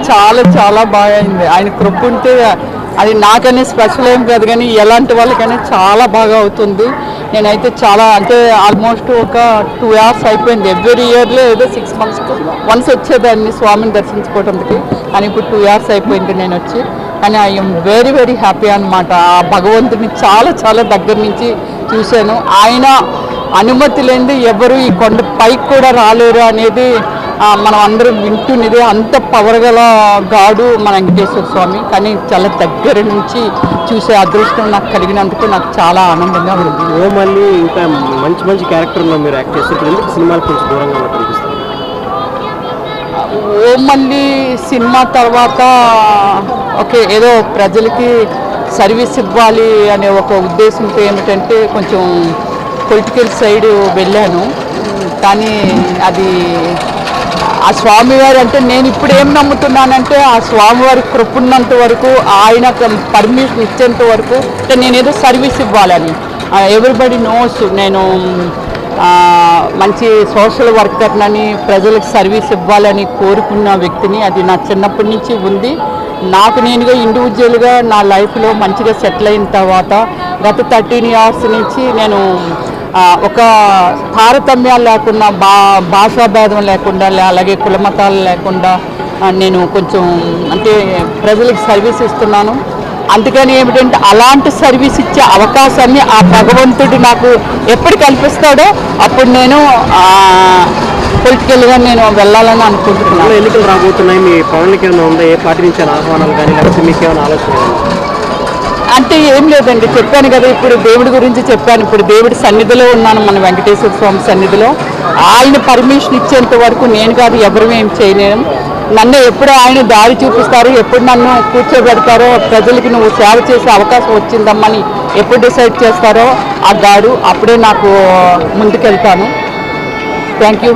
చాలా చాలా బాగా అయింది. ఆయన కృప ఉంటే అది నాకనే స్పెషల్ ఏం కాదు, కానీ ఎలాంటి వాళ్ళకైనా చాలా బాగా అవుతుంది. నేనైతే చాలా అంటే ఆల్మోస్ట్ ఒక 2 hours అయిపోయింది. ఎవ్రీ ఇయర్లో ఏదో 6 months వన్స్ వచ్చేదాన్ని స్వామిని దర్శించుకోవడానికి, కానీ ఇప్పుడు 2 hours అయిపోయింది నేను వచ్చి. కానీ ఐఎమ్ వెరీ వెరీ హ్యాపీ అనమాట. ఆ భగవంతుని చాలా చాలా దగ్గర నుంచి చూశాను. ఆయన అనుమతి లేనిది ఎవరు ఈ కొండ పైకి కూడా రాలేరు అనేది మనం అందరం వింటున్నది. అంత పవర్ గల గాడు మన వెంకటేశ్వర స్వామి. కానీ చాలా దగ్గర నుంచి చూసే అదృష్టం నాకు కలిగినందుకు నాకు చాలా ఆనందంగా ఉంది. మళ్ళీ ఇంకా మంచి మంచి క్యారెక్టర్లో మీరు యాక్ట్ చేస్తే సినిమాలు కొంచెం దూరంగా కనిపిస్తుంది. మళ్ళీ సినిమా తర్వాత ఓకే ఏదో ప్రజలకి సర్వీస్ ఇవ్వాలి అనే ఒక ఉద్దేశంతో ఏమిటంటే కొంచెం పొలిటికల్ సైడ్ వెళ్ళాను. కానీ అది ఆ స్వామివారి అంటే నేను ఇప్పుడు ఏం నమ్ముతున్నానంటే ఆ స్వామివారి కృప ఉన్నంత వరకు, ఆయన పర్మిషన్ ఇచ్చేంత వరకు అంటే నేనేదో సర్వీస్ ఇవ్వాలని. ఎవ్రీబడి నోస్ నేను మంచి సోషల్ వర్కర్నని, ప్రజలకు సర్వీస్ ఇవ్వాలని కోరుకున్న వ్యక్తిని. అది నా చిన్నప్పటి నుంచి ఉంది. నాకు నేనుగా ఇండివిజువల్గా నా లైఫ్లో మంచిగా సెటిల్ అయిన తర్వాత గత 13 years నుంచి నేను ఒక తారతమ్యాలు లేకుండా, భాషాభేదం లేకుండా, అలాగే కులమతాలు లేకుండా నేను కొంచెం అంటే ప్రజలకు సర్వీస్ ఇస్తున్నాను. అందుకని ఏమిటంటే అలాంటి సర్వీస్ ఇచ్చే అవకాశాన్ని ఆ భగవంతుడు నాకు ఎప్పుడు కల్పిస్తాడో అప్పుడు నేను పొలిటికల్గా నేను వెళ్ళాలని అనుకుంటున్నాను. ఎన్నికలు రాబోతున్నాయి, మీ పవన్కి ఏమైనా ఉందా? ఏ పార్టీ నుంచి ఆహ్వానాలు కానీ లేకపోతే మీకు ఏమైనా ఆలోచన? అంటే ఏం లేదండి, చెప్పాను కదా ఇప్పుడు దేవుడి గురించి చెప్పాను. ఇప్పుడు దేవుడి సన్నిధిలో ఉన్నాను, మన వెంకటేశ్వర స్వామి సన్నిధిలో. ఆయన పర్మిషన్ ఇచ్చేంత వరకు నేను కాదు ఎవరు ఏం చేయలేను. నన్ను ఎప్పుడు ఆయన దారి చూపిస్తారు, ఎప్పుడు నన్ను కూర్చోబెడతారో, ప్రజలకి నువ్వు సేవ చేసే అవకాశం వచ్చిందమ్మని ఎప్పుడు డిసైడ్ చేస్తారో ఆ గాడు, అప్పుడే నాకు ముందుకెళ్తాను. Thank you.